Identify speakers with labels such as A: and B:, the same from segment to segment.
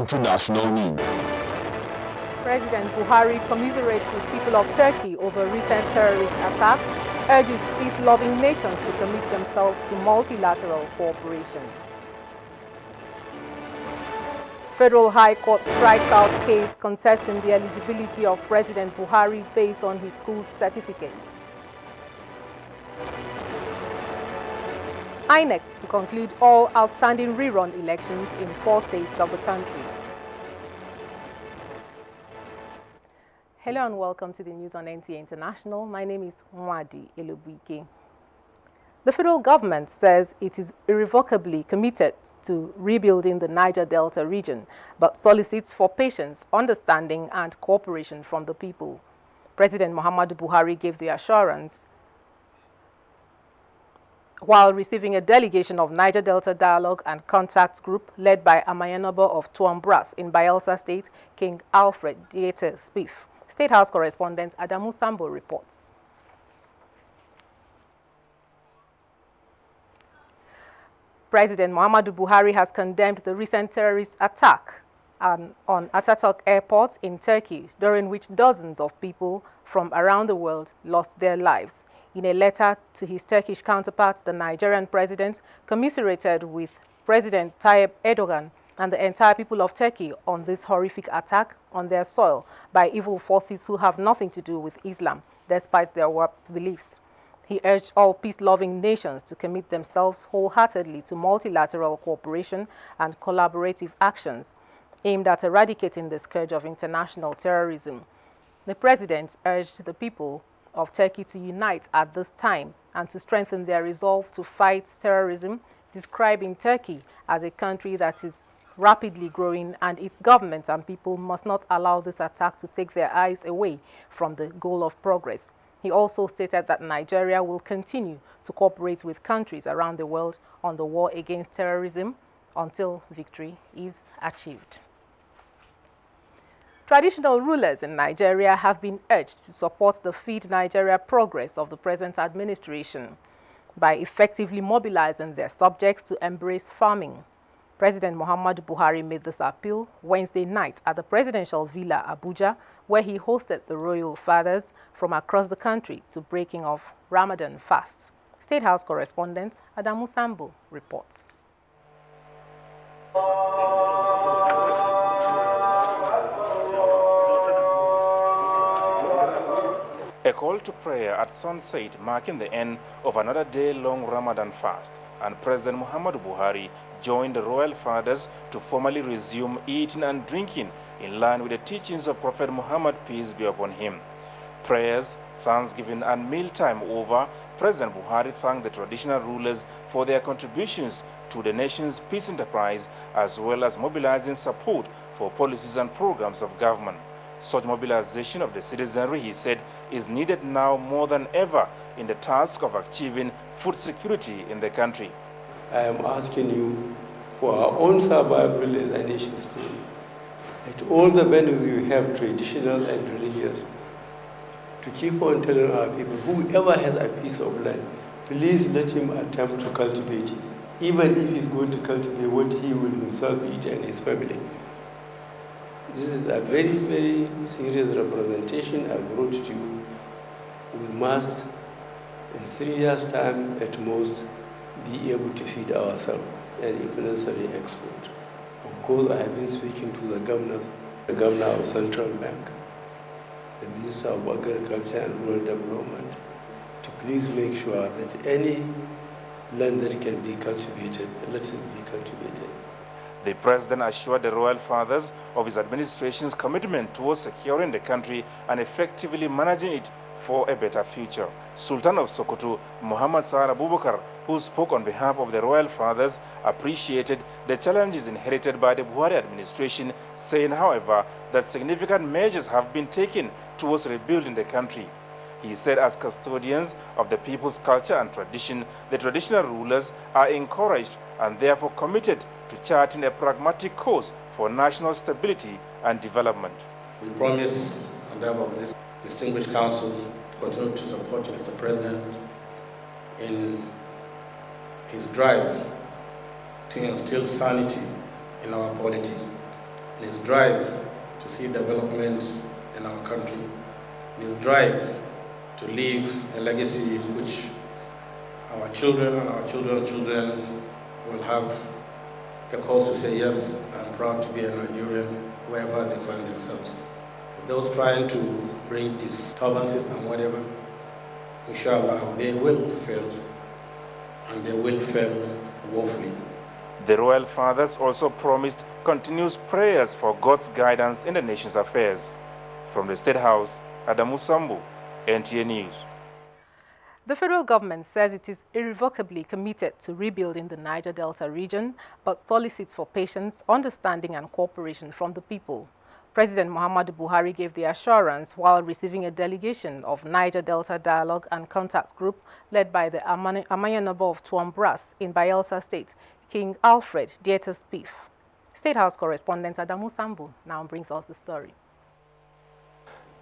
A: International News.
B: President Buhari commiserates with people of Turkey over recent terrorist attacks, urges peace-loving nations to commit themselves to multilateral cooperation. Federal High Court strikes out case contesting the eligibility of President Buhari based on his school's certificates. INEC to conclude all outstanding rerun elections in 4 states of the country. Hello and welcome to the news on NTA International. My name is Mwadi Elobuike. The federal government says it is irrevocably committed to rebuilding the Niger Delta region, but solicits for patience, understanding and cooperation from the people. President Muhammadu Buhari gave the assurance while receiving a delegation of Niger Delta Dialogue and Contact Group led by Amayanoba of Tuambras in Bayelsa State, King Alfred Diete Spiff. State House correspondent Adamu Sambo reports. President Muhammadu Buhari has condemned the recent terrorist attack on Ataturk Airport in Turkey, during which dozens of people from around the world lost their lives. In a letter to his Turkish counterpart, the Nigerian president commiserated with President Tayyip Erdogan and the entire people of Turkey on this horrific attack on their soil by evil forces who have nothing to do with Islam, despite their warped beliefs. He urged all peace-loving nations to commit themselves wholeheartedly to multilateral cooperation and collaborative actions aimed at eradicating the scourge of international terrorism. The president urged the people of Turkey to unite at this time and to strengthen their resolve to fight terrorism, describing Turkey as a country that is rapidly growing, and its government and people must not allow this attack to take their eyes away from the goal of progress. He also stated that Nigeria will continue to cooperate with countries around the world on the war against terrorism until victory is achieved. Traditional rulers in Nigeria have been urged to support the Feed Nigeria progress of the present administration by effectively mobilizing their subjects to embrace farming. President Muhammadu Buhari made this appeal Wednesday night at the presidential villa Abuja, where he hosted the royal fathers from across the country to breaking of Ramadan fasts. State House correspondent Adamu Sambo reports.
C: A call to prayer at sunset marking the end of another day-long Ramadan fast, and President Muhammadu Buhari joined the royal fathers to formally resume eating and drinking in line with the teachings of Prophet Muhammad, peace be upon him. Prayers, thanksgiving and mealtime over, President Buhari thanked the traditional rulers for their contributions to the nation's peace enterprise, as well as mobilizing support for policies and programs of government. Such mobilization of the citizenry, he said, is needed now more than ever in the task of achieving food security in the country.
D: I am asking you for our own survival as a nation state, at all the venues you have, traditional and religious, to keep on telling our people, whoever has a piece of land, please let him attempt to cultivate it, even if he's going to cultivate what he will himself eat and his family. This is a very, very serious representation I brought to you. We must, in 3 years' time at most, be able to feed ourselves and if necessary export. Of course, I have been speaking to the governor of Central Bank, the Minister of Agriculture and Rural Development, to please make sure that any land that can be cultivated, let it be cultivated.
C: The president assured the royal fathers of his administration's commitment towards securing the country and effectively managing it for a better future. Sultan of Sokoto, Muhammad Sa'ad Abubakar, who spoke on behalf of the royal fathers, appreciated the challenges inherited by the Buhari administration, saying, however, that significant measures have been taken towards rebuilding the country. He said as custodians of the people's culture and tradition, the traditional rulers are encouraged and therefore committed to charting a pragmatic course for national stability and development.
E: We promise on behalf of this distinguished council to continue to support Mr. President in his drive to instill sanity in our polity in his drive to see development in our country, in his drive to leave a legacy which our children and our children's children will have a cause to say, yes, I'm proud to be a Nigerian wherever they find themselves. Those trying to bring disturbances and whatever, inshallah, they will fail, and they will fail woefully.
C: The royal fathers also promised continuous prayers for God's guidance in the nation's affairs. From the State House, Adamu Sambu, NTA News.
B: The federal government says it is irrevocably committed to rebuilding the Niger Delta region, but solicits for patience, understanding and cooperation from the people. President Muhammadu Buhari gave the assurance while receiving a delegation of Niger Delta Dialogue and Contact Group led by the Amayanobo of Tuambras in Bayelsa State, King Alfred Dieter-Spieth. State House correspondent Adamu Sambu now brings us the story.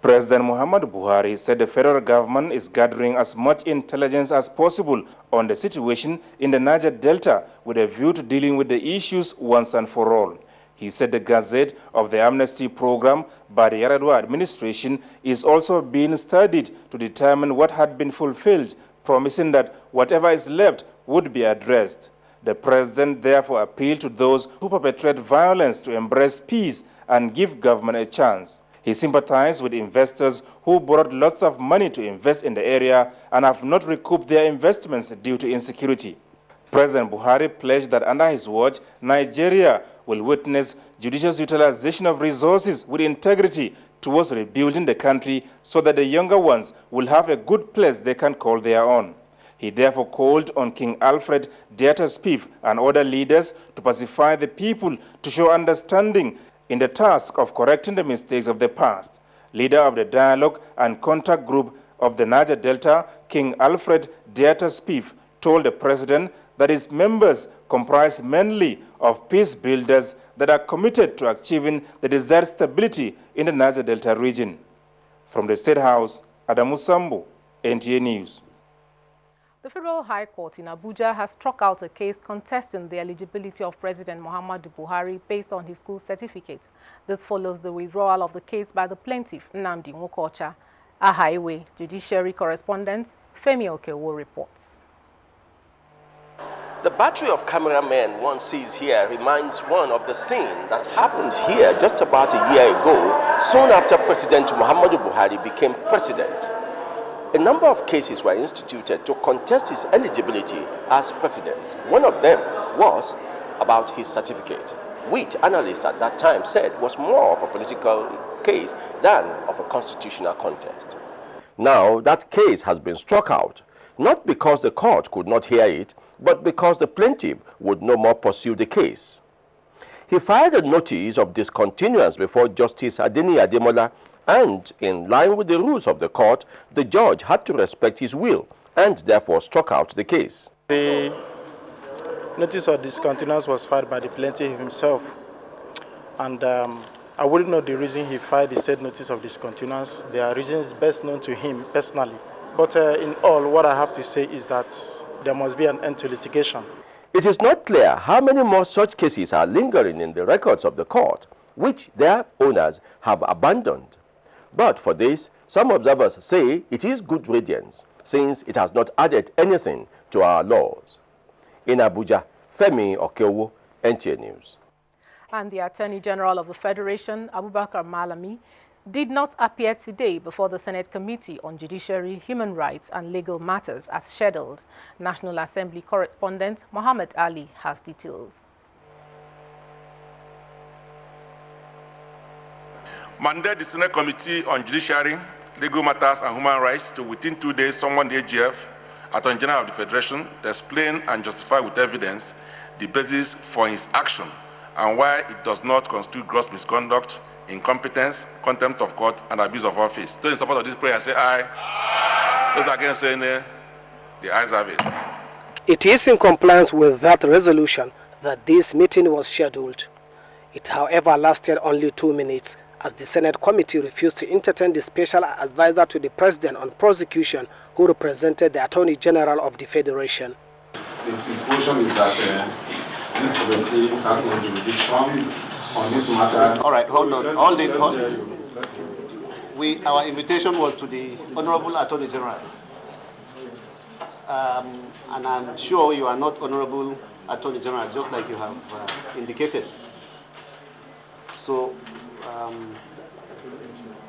C: President Muhammadu Buhari said the federal government is gathering as much intelligence as possible on the situation in the Niger Delta with a view to dealing with the issues once and for all. He said the gazette of the amnesty program by the Yar'Adua administration is also being studied to determine what had been fulfilled, promising that whatever is left would be addressed. The president therefore appealed to those who perpetrate violence to embrace peace and give government a chance. He sympathized with investors who borrowed lots of money to invest in the area and have not recouped their investments due to insecurity. President Buhari pledged that under his watch, Nigeria will witness judicious utilization of resources with integrity towards rebuilding the country so that the younger ones will have a good place they can call their own. He therefore called on King Alfred Dieter-Spieth and other leaders to pacify the people to show understanding in the task of correcting the mistakes of the past. Leader of the Dialogue and Contact Group of the Niger Delta, King Alfred Dieter-Spieth, told the president that his members comprise mainly of peace builders that are committed to achieving the desired stability in the Niger Delta region. From the State House, Adamu Sambu, NTA News.
B: The Federal High Court in Abuja has struck out a case contesting the eligibility of President Muhammadu Buhari based on his school certificate. This follows the withdrawal of the case by the plaintiff, Nnamdi Nwokocha. A highway judiciary correspondent, Femi Okewo reports.
A: The battery of cameramen one sees here reminds one of the scene that happened here just about a year ago, soon after President Muhammadu Buhari became president. A number of cases were instituted to contest his eligibility as president. One of them was about his certificate, which analysts at that time said was more of a political case than of a constitutional contest. Now that case has been struck out, not because the court could not hear it, but because the plaintiff would no more pursue the case. He filed a notice of discontinuance before Justice Adeni Ademola, and in line with the rules of the court, the judge had to respect his will and therefore struck out the case.
F: The notice of discontinuance was filed by the plaintiff himself, and I wouldn't know the reason he filed the said notice of discontinuance. There are reasons best known to him personally. But in all, what I have to say is that there must be an end to litigation.
A: It is not clear how many more such cases are lingering in the records of the court, which their owners have abandoned. But for this, some observers say it is good riddance, since it has not added anything to our laws. In Abuja, Femi Okewo, NTA News.
B: And the Attorney General of the Federation, Abubakar Malami, did not appear today before the Senate Committee on Judiciary, Human Rights and Legal Matters as scheduled. National Assembly correspondent Mohammed Ali has details.
G: Mandate the Senate Committee on Judiciary, Legal Matters and Human Rights to within 2 days summon the AGF, Attorney General of the Federation, to explain and justify with evidence the basis for his action and why it does not constitute gross misconduct, incompetence, contempt of court, and abuse of office. Those in support of this prayer say aye. Aye. Those against saying nay, the ayes have it.
H: It is in compliance with that resolution that this meeting was scheduled. It, however, lasted only 2 minutes, as the Senate committee refused to entertain the special advisor to the President on prosecution, who represented the Attorney General of the Federation.
I: The disposition is that this committee has no jurisdiction
E: on this matter. All right, hold on. Hold it. Our invitation was to the Honorable Attorney General. And I'm sure you are not Honorable Attorney General, just like you have indicated. So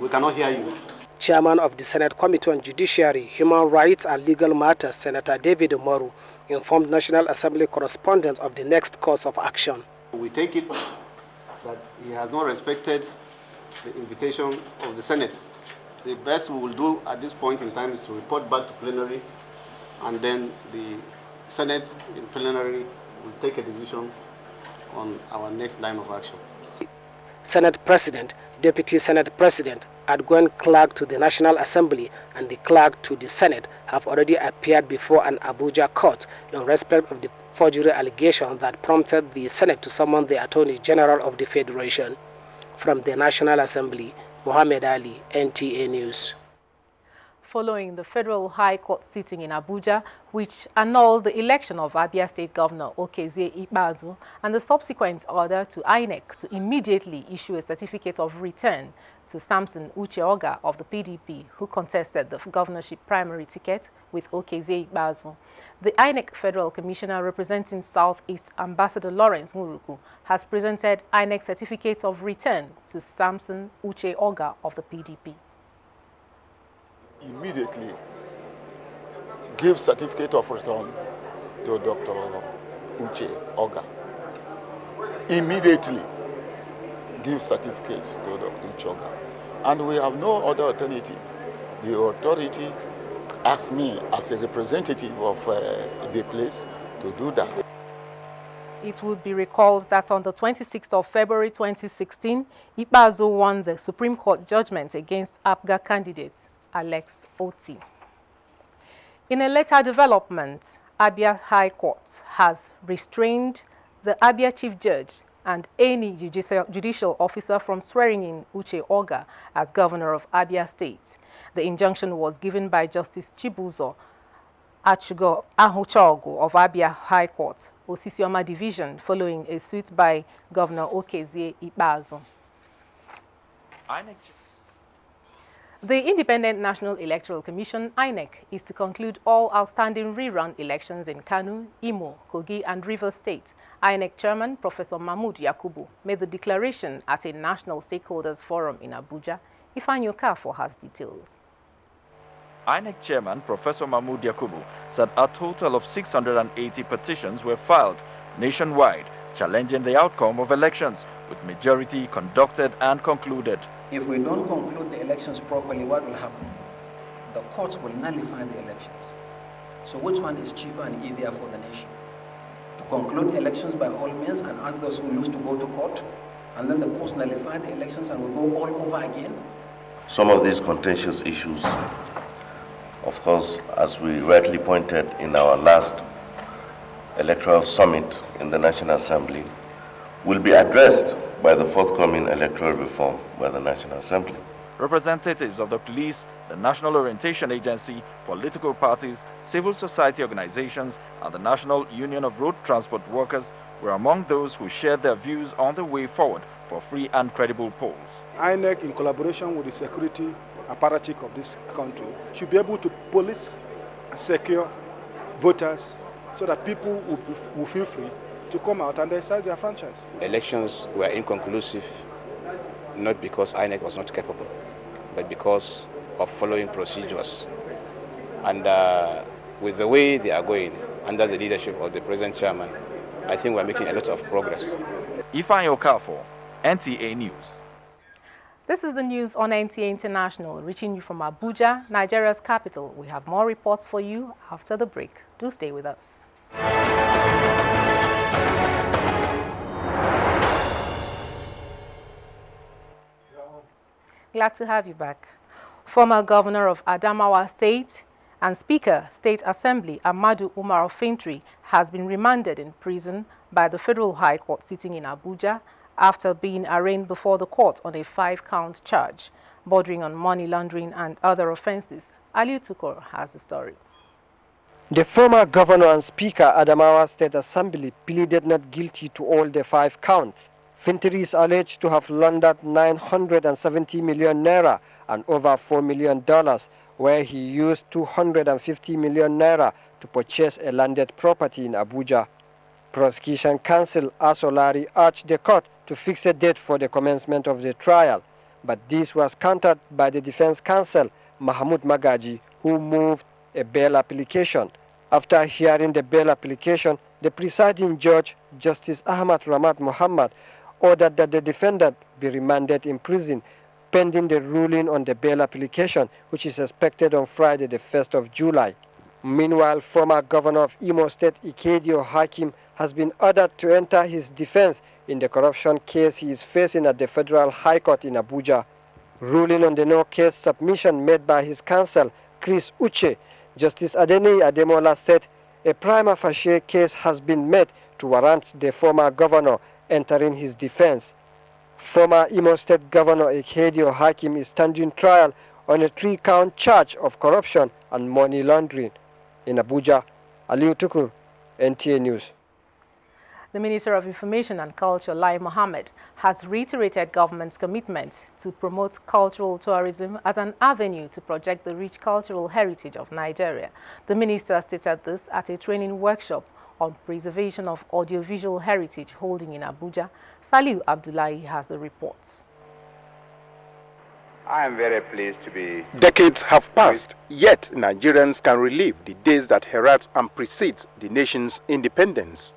E: we cannot hear you.
H: Chairman of the Senate Committee on Judiciary, Human Rights and Legal Matters, Senator David Umaru, informed National Assembly correspondents of the next course of action.
E: We take it that he has not respected the invitation of the Senate. The best we will do at this point in time is to report back to plenary, and then the Senate in plenary will take a decision on our next line of action.
H: Senate President, Deputy Senate President, outgoing clerk to the National Assembly and the clerk to the Senate have already appeared before an Abuja court in respect of the forgery allegation that prompted the Senate to summon the Attorney General of the Federation. From the National Assembly, Mohammed Ali, NTA News.
B: Following the Federal High Court sitting in Abuja, which annulled the election of Abia State Governor Okezie Ikpeazu and the subsequent order to INEC to immediately issue a certificate of return to Samson Uche Oga of the PDP, who contested the governorship primary ticket with Okezie Ikpeazu. The INEC Federal Commissioner representing Southeast, Ambassador Lawrence Muruku, has presented INEC certificate of return to Samson Uche Oga of the PDP.
I: Immediately give certificate of return to Dr. Uche Oga. Immediately give certificate to Dr. Uche Oga. And we have no other alternative. The authority asked me as a representative of the place to do that.
B: It would be recalled that on the 26th of February 2016, Ikpeazu won the Supreme Court judgment against APGA candidate Alex Oti. In a later development, Abia High Court has restrained the Abia Chief Judge and any judicial officer from swearing in Uche Oga as governor of Abia State. The injunction was given by Justice Chibuzo Ahuchogu of Abia High Court, Osisioma Division, following a suit by Governor Okezie Ikpeazu. The Independent National Electoral Commission, INEC, is to conclude all outstanding rerun elections in Kano, Imo, Kogi, and Rivers State. INEC Chairman Professor Mahmood Yakubu made the declaration at a National Stakeholders Forum in Abuja. Ifeanyi Okafor has details.
J: INEC Chairman Professor Mahmood Yakubu said a total of 680 petitions were filed nationwide, challenging the outcome of elections, with majority conducted and concluded.
K: If we don't conclude the elections properly, what will happen? The courts will nullify the elections. So which one is cheaper and easier for the nation? To conclude elections by all means and ask those who lose to go to court, and then the courts nullify the elections and we go all over again?
L: Some of these contentious issues, of course, as we rightly pointed in our last electoral summit in the National Assembly, will be addressed by the forthcoming electoral reform by the National Assembly.
J: Representatives of the police, the National Orientation Agency, political parties, civil society organizations, and the National Union of Road Transport Workers were among those who shared their views on the way forward for free and credible polls.
M: INEC, in collaboration with the security apparatus of this country, should be able to police and secure voters so that people will feel free to come out and decide their franchise.
N: Elections were inconclusive, not because INEC was not capable, but because of following procedures. And with the way they are going, under the leadership of the present chairman, I think we're making a lot of progress.
J: Ifeanyi Okafor, NTA News.
B: This is the news on NTA International, reaching you from Abuja, Nigeria's capital. We have more reports for you after the break. Do stay with us. Glad to have you back. Former governor of Adamawa State and Speaker, State Assembly, Amadu Umar Fintri, has been remanded in prison by the Federal High Court sitting in Abuja after being arraigned before the court on a 5-count charge, bordering on money laundering and other offenses. Ali Tukor has the story.
O: The former governor and speaker Adamawa State Assembly pleaded not guilty to all the 5 counts Fintiri is alleged to have laundered 970 million naira and over $4 million, where he used 250 million naira to purchase a landed property in Abuja. Prosecution counsel Asolari urged the court to fix a date for the commencement of the trial, but this was countered by the defense counsel Mahmoud Magaji, who moved a bail application. After hearing the bail application, the presiding judge, Justice Ahmad Ramat Muhammad, ordered that the defendant be remanded in prison pending the ruling on the bail application, which is expected on Friday, the 1st of July. Meanwhile, former governor of Imo State, Ikedio Hakim, has been ordered to enter his defense in the corruption case he is facing at the Federal High Court in Abuja. Ruling on the no-case submission made by his counsel, Chris Uche, Justice Adeni Ademola said a prima facie case has been made to warrant the former governor entering his defense. Former Imo State Governor Ikedio Hakim is standing trial on a 3-count charge of corruption and money laundering. In Abuja, Aliu Tukur, NTA News.
B: The Minister of Information and Culture, Lai Mohammed, has reiterated government's commitment to promote cultural tourism as an avenue to project the rich cultural heritage of Nigeria. The minister stated this at a training workshop on preservation of audiovisual heritage holding in Abuja. Saliu Abdullahi has the report.
P: I am very pleased to be...
Q: Decades have passed, yet Nigerians can relive the days that heralds and precedes the nation's independence.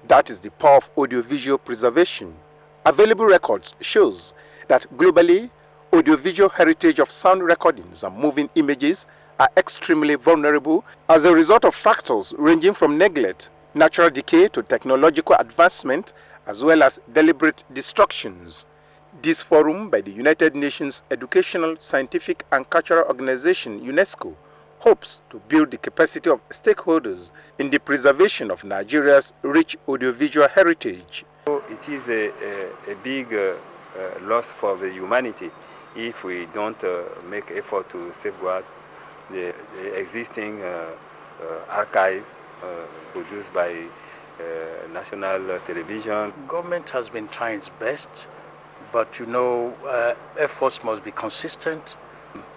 Q: That is the power of audiovisual preservation. Available records shows that globally, audiovisual heritage of sound recordings and moving images are extremely vulnerable as a result of factors ranging from neglect, natural decay to technological advancement, as well as deliberate destructions. This forum by the United Nations Educational, Scientific and Cultural Organization, UNESCO, hopes to build the capacity of stakeholders in the preservation of Nigeria's rich audiovisual heritage.
R: It is a big loss for the humanity if we don't make effort to safeguard the existing archive produced by national television.
S: Government has been trying its best, but you know, efforts must be consistent.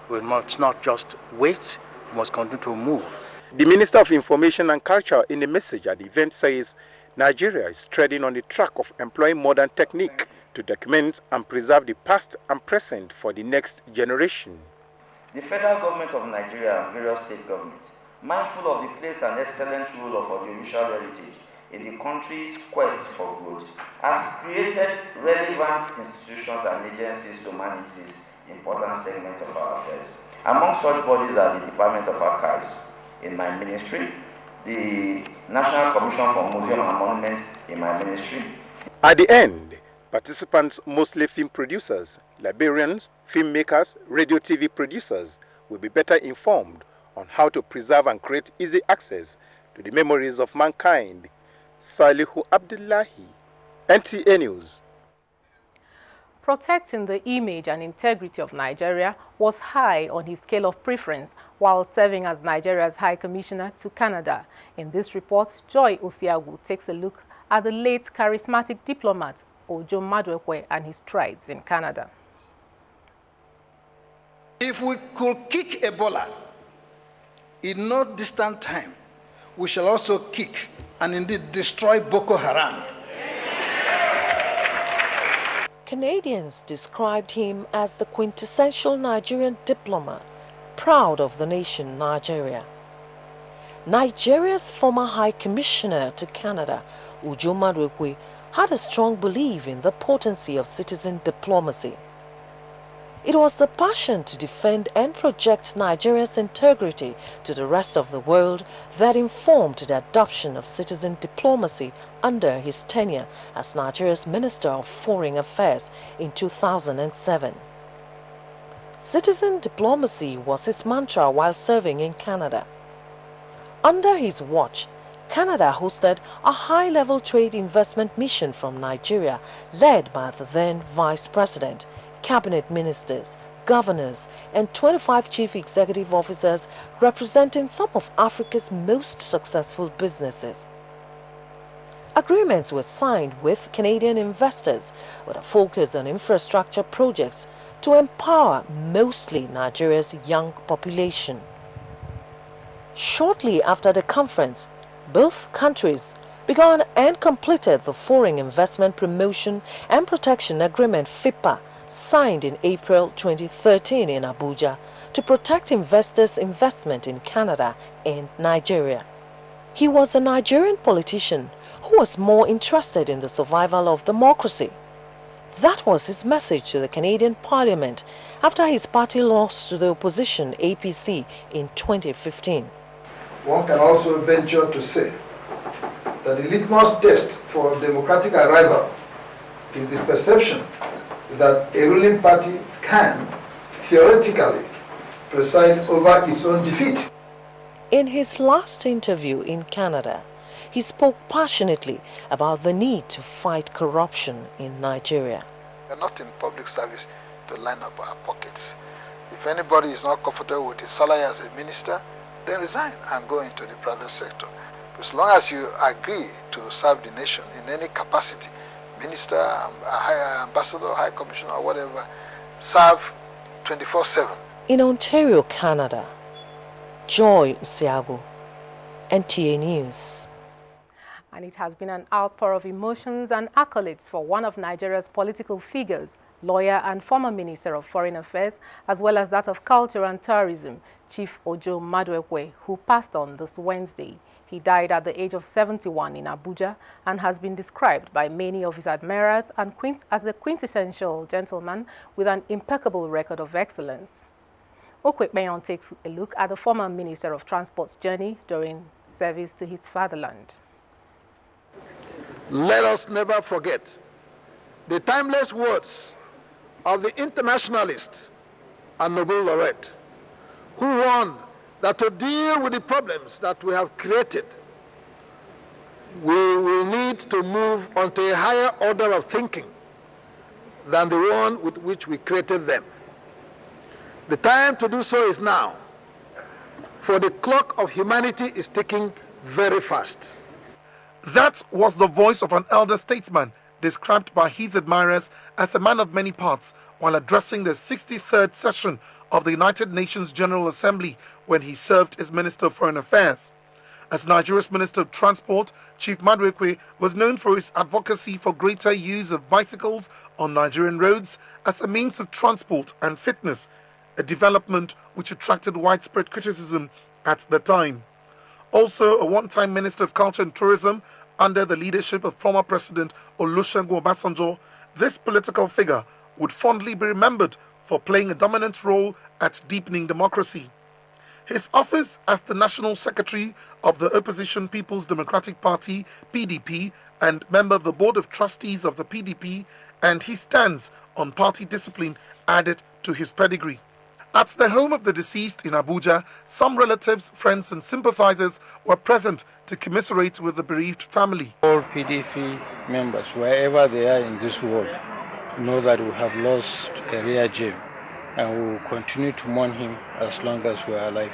S: We must not just wait, we must continue to move.
Q: The Minister of Information and Culture, in a message at the event, says Nigeria is treading on the track of employing modern technique to document and preserve the past and present for the next generation.
T: The federal government of Nigeria and various state governments, mindful of the place and excellent role of audiovisual heritage in the country's quest for growth, has created relevant institutions and agencies to manage this important segment of our affairs. Among such bodies are the Department of Archives in my ministry, the National Commission for Museum and Monument in my ministry.
Q: At the end, participants, mostly film producers, librarians, filmmakers, radio TV producers, will be better informed on how to preserve and create easy access to the memories of mankind. Salihu Abdullahi, NTA News.
B: Protecting the image and integrity of Nigeria was high on his scale of preference while serving as Nigeria's High Commissioner to Canada. In this report, Joy Osiagu takes a look at the late charismatic diplomat Ojo Madwekwe and his strides in Canada.
U: If we could kick Ebola in no distant time, we shall also kick and indeed destroy Boko Haram.
V: Canadians described him as the quintessential Nigerian diplomat, proud of the nation Nigeria. Nigeria's former High Commissioner to Canada, Ojo Madwekwe, had a strong belief in the potency of citizen diplomacy. It was the passion to defend and project Nigeria's integrity to the rest of the world that informed the adoption of citizen diplomacy under his tenure as Nigeria's Minister of Foreign Affairs in 2007. Citizen diplomacy was his mantra while serving in Canada. Under his watch, Canada hosted a high-level trade investment mission from Nigeria led by the then Vice President, cabinet ministers, governors, and 25 chief executive officers representing some of Africa's most successful businesses. Agreements were signed with Canadian investors with a focus on infrastructure projects to empower mostly Nigeria's young population. Shortly after the conference, both countries began and completed the Foreign Investment Promotion and Protection Agreement (FIPA) signed in April 2013 in Abuja to protect investors' investment in Canada and Nigeria. He was a Nigerian politician who was more interested in the survival of democracy. That was his message to the Canadian Parliament after his party lost to the opposition APC in 2015.
U: One can also venture to say that the litmus test for democratic arrival is the perception that a ruling party can, theoretically, preside over its own defeat.
V: In his last interview in Canada, he spoke passionately about the need to fight corruption in Nigeria.
U: We are not in public service to line up our pockets. If anybody is not comfortable with his salary as a minister, then resign and go into the private sector. As long as you agree to serve the nation in any capacity, minister, ambassador, high commissioner, or whatever, serve 24/7.
V: In Ontario, Canada, Joy Usiago, NTA News.
B: And it has been an outpour of emotions and accolades for one of Nigeria's political figures, lawyer and former Minister of Foreign Affairs, as well as that of Culture and Tourism, Chief Ojo Maduekwe, who passed on this Wednesday. He died at the age of 71 in Abuja and has been described by many of his admirers as a quintessential gentleman with an impeccable record of excellence. Okwekpeyon takes a look at the former Minister of Transport's journey during service to his fatherland.
U: Let us never forget the timeless words of the internationalist and Nobel laureate who warned that to deal with the problems that we have created, we will need to move onto a higher order of thinking than the one with which we created them. The time to do so is now, for the clock of humanity is ticking very fast.
C: That was the voice of an elder statesman described by his admirers as a man of many parts while addressing the 63rd session of the United Nations General Assembly when he served as Minister of Foreign Affairs. As Nigeria's Minister of Transport, Chief Maduekwe was known for his advocacy for greater use of bicycles on Nigerian roads as a means of transport and fitness, a development which attracted widespread criticism at the time. Also a one-time Minister of Culture and Tourism under the leadership of former President Olusegun Obasanjo, this political figure would fondly be remembered for playing a dominant role at deepening democracy. His office as the National Secretary of the Opposition People's Democratic Party, PDP, and member of the Board of Trustees of the PDP, and his stance on party discipline added to his pedigree. At the home of the deceased in Abuja, some relatives, friends and sympathizers were present to commiserate with the bereaved family.
D: All PDP members, wherever they are in this world, know that we have lost a rare gem and we will continue to mourn him as long as we are alive.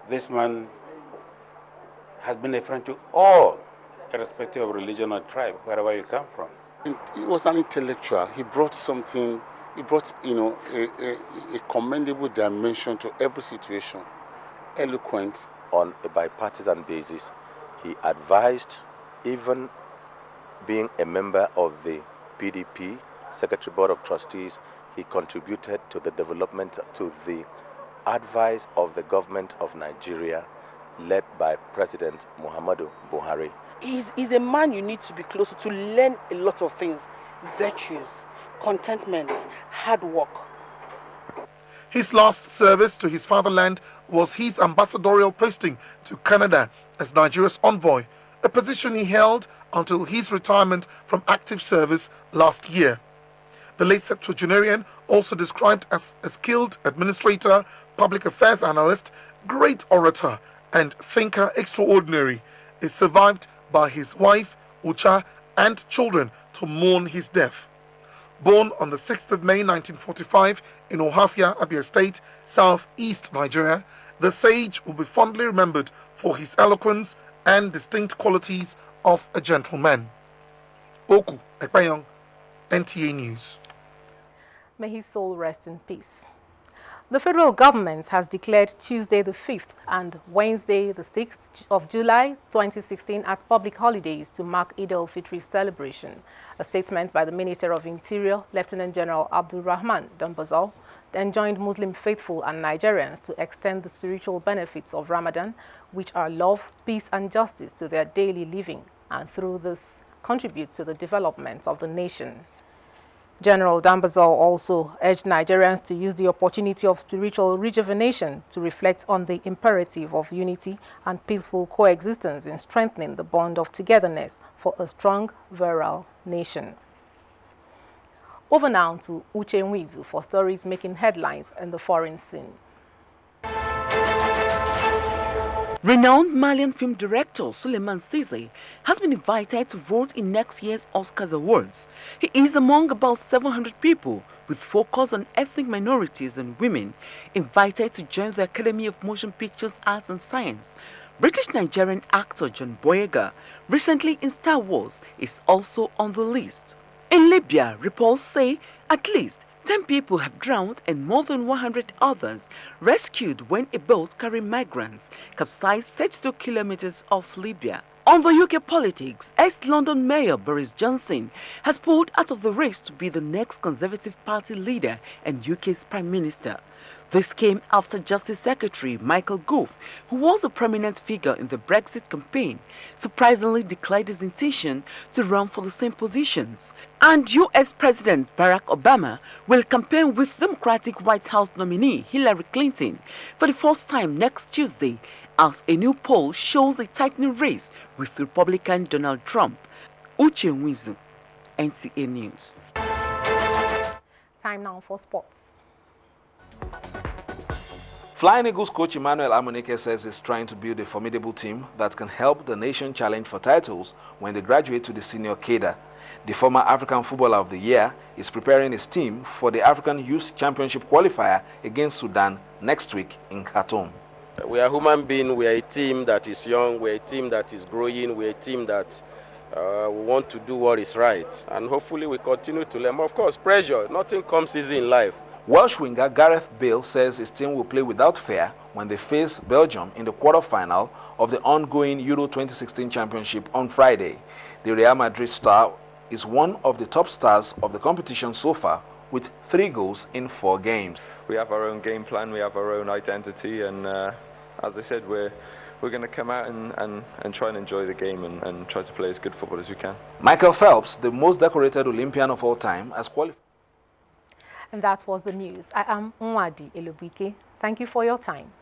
W: This man has been a friend to all, irrespective of religion or tribe, wherever you come from.
I: He was an intellectual. He brought something. He brought, a commendable dimension to every situation.
L: Eloquent on a bipartisan basis. He advised, even being a member of the PDP, Secretary Board of Trustees, he contributed to the development, to the advice of the government of Nigeria, led by President Muhammadu Buhari.
X: He's a man you need to be close to learn a lot of things, virtues, contentment, hard work.
C: His last service to his fatherland was his ambassadorial posting to Canada as Nigeria's envoy, a position he held until his retirement from active service last year. The late septuagenarian, also described as a skilled administrator, public affairs analyst, great orator, and thinker extraordinary, is survived by his wife, Ucha, and children to mourn his death. Born on the 6th of May 1945 in Ohafia, Abia State, southeast Nigeria, the sage will be fondly remembered for his eloquence and distinct qualities of a gentleman. Oku Ekpayong, NTA News.
B: May his soul rest in peace. The federal government has declared Tuesday the 5th and Wednesday the 6th of July 2016 as public holidays to mark Eid al-Fitri's celebration. A statement by the Minister of Interior, Lieutenant General Abdul Rahman Dambazal, enjoined Muslim faithful and Nigerians to extend the spiritual benefits of Ramadan, which are love, peace and justice, to their daily living, and through this contribute to the development of the nation. General Dambazal also urged Nigerians to use the opportunity of spiritual rejuvenation to reflect on the imperative of unity and peaceful coexistence in strengthening the bond of togetherness for a strong, virile nation. Over now to Uche Nwizu for stories making headlines in the foreign scene.
A: Renowned Malian film director Suleiman Cisse has been invited to vote in next year's Oscars Awards. He is among about 700 people with focus on ethnic minorities and women invited to join the Academy of Motion Pictures Arts and Science. British-Nigerian actor John Boyega, recently in Star Wars, is also on the list. In Libya, reports say at least 10 people have drowned and more than 100 others rescued when a boat carrying migrants capsized 32 kilometers off Libya. On the UK politics, ex-London Mayor Boris Johnson has pulled out of the race to be the next Conservative Party leader and UK's Prime Minister. This came after Justice Secretary Michael Gove, who was a prominent figure in the Brexit campaign, surprisingly declared his intention to run for the same positions. And US President Barack Obama will campaign with Democratic White House nominee Hillary Clinton for the first time next Tuesday, as a new poll shows a tightening race with Republican Donald Trump. Uche Nwizu, NTA News.
B: Time now for sports.
E: Flying Eagles coach Emmanuel Amunike says he's trying to build a formidable team that can help the nation challenge for titles when they graduate to the senior cadre. The former African Footballer of the Year is preparing his team for the African Youth Championship qualifier against Sudan next week in Khartoum.
F: We are human beings, we are a team that is young, we are a team that is growing, we are a team that we want to do what is right. And hopefully we continue to learn. Of course, pressure, nothing comes easy in life.
E: Welsh winger Gareth Bale says his team will play without fear when they face Belgium in the quarter-final of the ongoing Euro 2016 Championship on Friday. The Real Madrid star is one of the top stars of the competition so far, with 3 goals in 4 games.
G: We have our own game plan, we have our own identity, and as I said, we're going to come out and try and enjoy the game and try to play as good football as we can.
E: Michael Phelps, the most decorated Olympian of all time, has qualified.
B: And that was the news. I am Nwadi Elubike. Thank you for your time.